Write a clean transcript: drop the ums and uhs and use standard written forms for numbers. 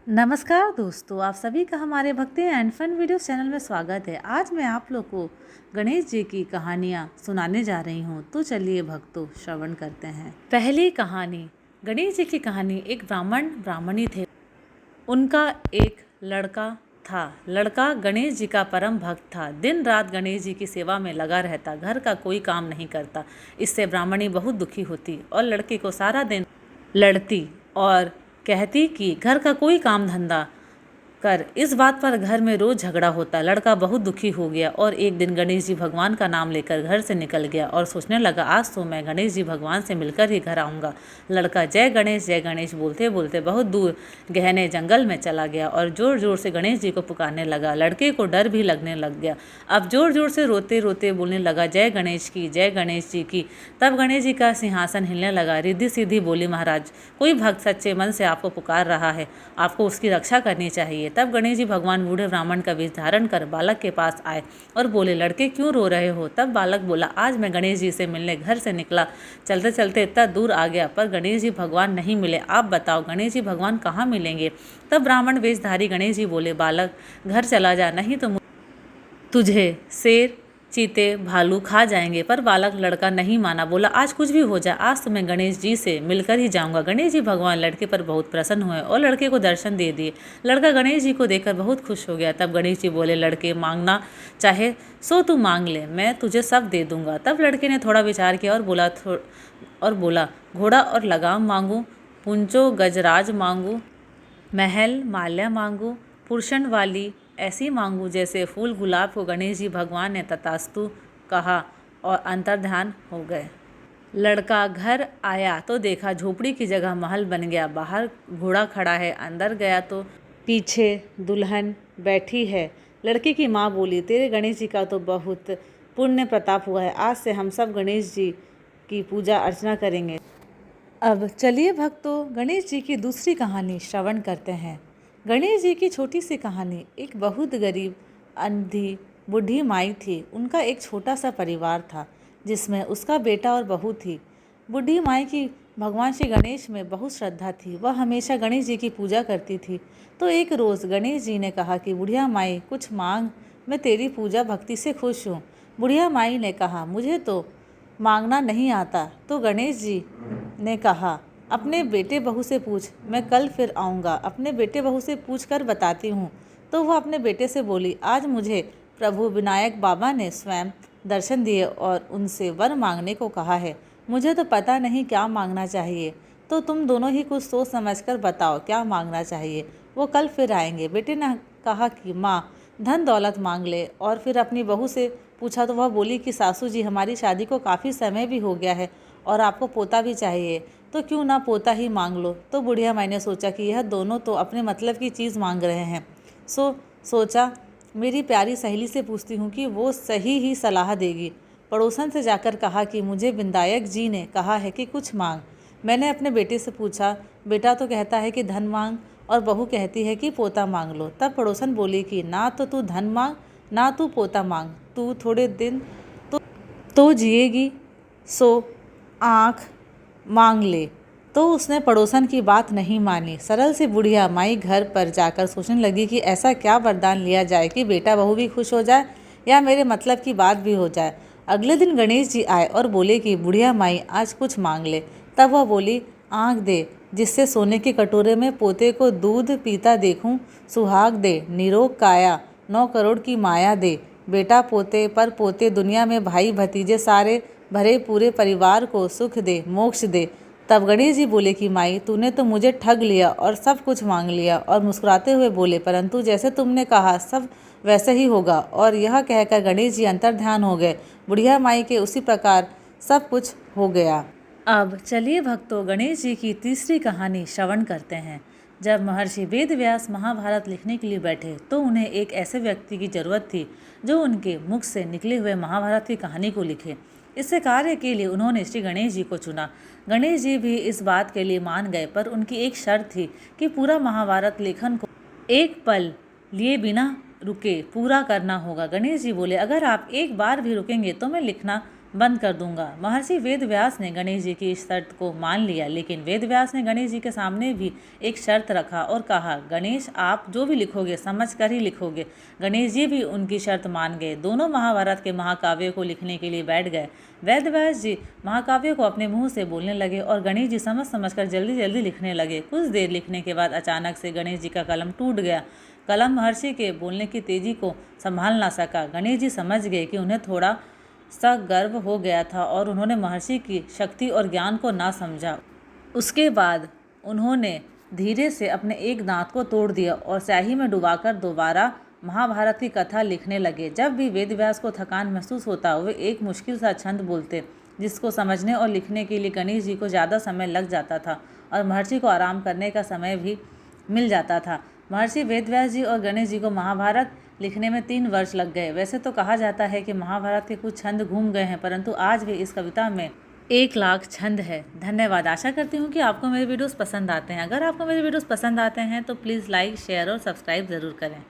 नमस्कार दोस्तों, आप सभी का हमारे भक्ति एंड फन वीडियो चैनल में स्वागत है। आज मैं आप लोग को गणेश जी की कहानियाँ सुनाने जा रही हूँ, तो चलिए भक्तों श्रवण करते हैं। पहली कहानी। गणेश जी की कहानी। एक ब्राह्मणी थे। उनका एक लड़का था। लड़का गणेश जी का परम भक्त था। दिन रात गणेश जी की सेवा में लगा रहता, घर का कोई काम नहीं करता। इससे ब्राह्मणी बहुत दुखी होती और लड़के को सारा दिन लड़ती और कहती कि घर का कोई काम धंधा कर। इस बात पर घर में रोज झगड़ा होता। लड़का बहुत दुखी हो गया और एक दिन गणेश जी भगवान का नाम लेकर घर से निकल गया और सोचने लगा, आज तो मैं गणेश जी भगवान से मिलकर ही घर आऊँगा। लड़का जय गणेश बोलते बोलते बहुत दूर गहने जंगल में चला गया और जोर जोर से गणेश जी को पुकारने लगा। लड़के को डर भी लगने लग गया। अब जोर जोर से रोते रोते बोलने लगा, जय गणेश की, जय गणेश जी की। तब गणेश जी का सिंहासन हिलने लगा। रिद्धि सीधी बोली, महाराज, कोई भक्त सच्चे मन से आपको पुकार रहा है, आपको उसकी रक्षा करनी चाहिए। तब गणेश जी भगवान बूढ़े ब्राह्मण का वेश धारण कर बालक के पास आए और बोले, लड़के क्यों रो रहे हो? तब बालक बोला, आज मैं गणेश जी से मिलने घर से निकला, चलते चलते इतना दूर आ गया पर गणेश जी भगवान नहीं मिले। आप बताओ गणेश जी भगवान कहाँ मिलेंगे? तब ब्राह्मण वेशधारी गणेश जी बोले, बालक घर चला जा, नहीं तो तुझे शेर चीते भालू खा जाएंगे। पर बालक लड़का नहीं माना, बोला, आज कुछ भी हो जाए, आज तो मैं गणेश जी से मिलकर ही जाऊंगा। गणेश जी भगवान लड़के पर बहुत प्रसन्न हुए और लड़के को दर्शन दे दिए। लड़का गणेश जी को देखकर बहुत खुश हो गया। तब गणेश जी बोले, लड़के मांगना चाहे सो तू मांग ले, मैं तुझे सब दे दूंगा। तब लड़के ने थोड़ा विचार किया और बोला, घोड़ा और लगाम मांगू, पुंचो गजराज मांगू, महल माल्या मांगू, पुरुषन वाली ऐसी मांगू जैसे फूल गुलाब को। गणेश जी भगवान ने तथास्तु कहा और अंतर्ध्यान हो गए। लड़का घर आया तो देखा झोपड़ी की जगह महल बन गया। बाहर घोड़ा खड़ा है, अंदर गया तो पीछे दुल्हन बैठी है। लड़के की माँ बोली, तेरे गणेश जी का तो बहुत पुण्य प्रताप हुआ है, आज से हम सब गणेश जी की पूजा अर्चना करेंगे। अब चलिए भक्तों गणेश जी की दूसरी कहानी श्रवण करते हैं। गणेश जी की छोटी सी कहानी। एक बहुत गरीब अंधी बूढ़ी माई थी। उनका एक छोटा सा परिवार था जिसमें उसका बेटा और बहू थी। बूढ़ी माई की भगवान श्री गणेश में बहुत श्रद्धा थी। वह हमेशा गणेश जी की पूजा करती थी। तो एक रोज़ गणेश जी ने कहा कि बुढ़िया माई कुछ मांग, मैं तेरी पूजा भक्ति से खुश हूँ। बुढ़िया माई ने कहा, मुझे तो मांगना नहीं आता। तो गणेश जी ने कहा, अपने बेटे बहू से पूछ, मैं कल फिर आऊँगा, अपने बेटे बहू से पूछ कर बताती हूँ। तो वह अपने बेटे से बोली, आज मुझे प्रभु विनायक बाबा ने स्वयं दर्शन दिए और उनसे वर मांगने को कहा है। मुझे तो पता नहीं क्या मांगना चाहिए, तो तुम दोनों ही कुछ सोच समझ कर बताओ क्या मांगना चाहिए। वो कल फिर आएंगे। बेटे ने कहा कि माँ धन दौलत मांग ले। और फिर अपनी बहू से पूछा तो वह बोली कि सासू जी, हमारी शादी को काफ़ी समय भी हो गया है और आपको पोता भी चाहिए, तो क्यों ना पोता ही मांग लो। तो बुढ़िया माई ने सोचा कि यह दोनों तो अपने मतलब की चीज़ मांग रहे हैं। सोचा मेरी प्यारी सहेली से पूछती हूँ कि वो सही ही सलाह देगी। पड़ोसन से जाकर कहा कि मुझे विनायक जी ने कहा है कि कुछ मांग। मैंने अपने बेटे से पूछा, बेटा तो कहता है कि धन मांग और बहू कहती है कि पोता मांग लो। तब पड़ोसन बोली कि ना तो तू धन मांग ना तू पोता मांग, तू थोड़े दिन तो जिएगी, सो आँख मांग ले। तो उसने पड़ोसन की बात नहीं मानी। सरल सी बुढ़िया माई घर पर जाकर सोचने लगी कि ऐसा क्या वरदान लिया जाए कि बेटा बहू भी खुश हो जाए या मेरे मतलब की बात भी हो जाए। अगले दिन गणेश जी आए और बोले कि बुढ़िया माई आज कुछ मांग ले। तब वह बोली, आँख दे जिससे सोने के कटोरे में पोते को दूध पीता देखूं, सुहाग दे निरोग काया, 9 करोड़ की माया दे, बेटा पोते पर पोते दुनिया में भाई भतीजे सारे भरे पूरे परिवार को सुख दे, मोक्ष दे। तब गणेश जी बोले कि माई तूने तो मुझे ठग लिया और सब कुछ मांग लिया। और मुस्कुराते हुए बोले, परंतु जैसे तुमने कहा सब वैसे ही होगा। और यह कहकर गणेश जी अंतर्ध्यान हो गए। बुढ़िया माई के उसी प्रकार सब कुछ हो गया। अब चलिए भक्तों गणेश जी की तीसरी कहानी श्रवण करते हैं। जब महर्षि वेद व्यास महाभारत लिखने के लिए बैठे तो उन्हें एक ऐसे व्यक्ति की जरूरत थी जो उनके मुख से निकले हुए महाभारत की कहानी को लिखे। इससे कार्य के लिए उन्होंने श्री गणेश जी को चुना। गणेश जी भी इस बात के लिए मान गए, पर उनकी एक शर्त थी कि पूरा महाभारत लेखन को एक पल लिए बिना रुके पूरा करना होगा। गणेश जी बोले, अगर आप एक बार भी रुकेंगे तो मैं लिखना बंद कर दूंगा। महर्षि वेदव्यास ने गणेश जी की इस शर्त को मान लिया, लेकिन वेदव्यास ने गणेश जी के सामने भी एक शर्त रखा और कहा, गणेश आप जो भी लिखोगे समझ कर ही लिखोगे। गणेश जी भी उनकी शर्त मान गए। दोनों महाभारत के महाकाव्य को लिखने के लिए बैठ गए। वेदव्यास जी महाकाव्य को अपने मुंह से बोलने लगे और गणेश जी समझ समझकर जल्दी जल्दी लिखने लगे। कुछ देर लिखने के बाद अचानक से गणेश जी का कलम टूट गया। कलम महर्षि के बोलने की तेजी को संभाल ना सका। गणेश जी समझ गए कि उन्हें थोड़ा सा गर्व हो गया था और उन्होंने महर्षि की शक्ति और ज्ञान को ना समझा। उसके बाद उन्होंने धीरे से अपने एक दांत को तोड़ दिया और स्याही में डुबाकर दोबारा महाभारत की कथा लिखने लगे। जब भी वेदव्यास को थकान महसूस होता वे एक मुश्किल सा छंद बोलते, जिसको समझने और लिखने के लिए गणेश जी को ज़्यादा समय लग जाता था और महर्षि को आराम करने का समय भी मिल जाता था। महर्षि वेदव्यास जी और गणेश जी को महाभारत लिखने में 3 वर्ष लग गए। वैसे तो कहा जाता है कि महाभारत के कुछ छंद घूम गए हैं, परंतु आज भी इस कविता में 1 लाख छंद है। धन्यवाद। आशा करती हूँ कि आपको मेरे वीडियोस पसंद आते हैं। अगर आपको मेरे वीडियोस पसंद आते हैं तो प्लीज़ लाइक, शेयर और सब्सक्राइब ज़रूर करें।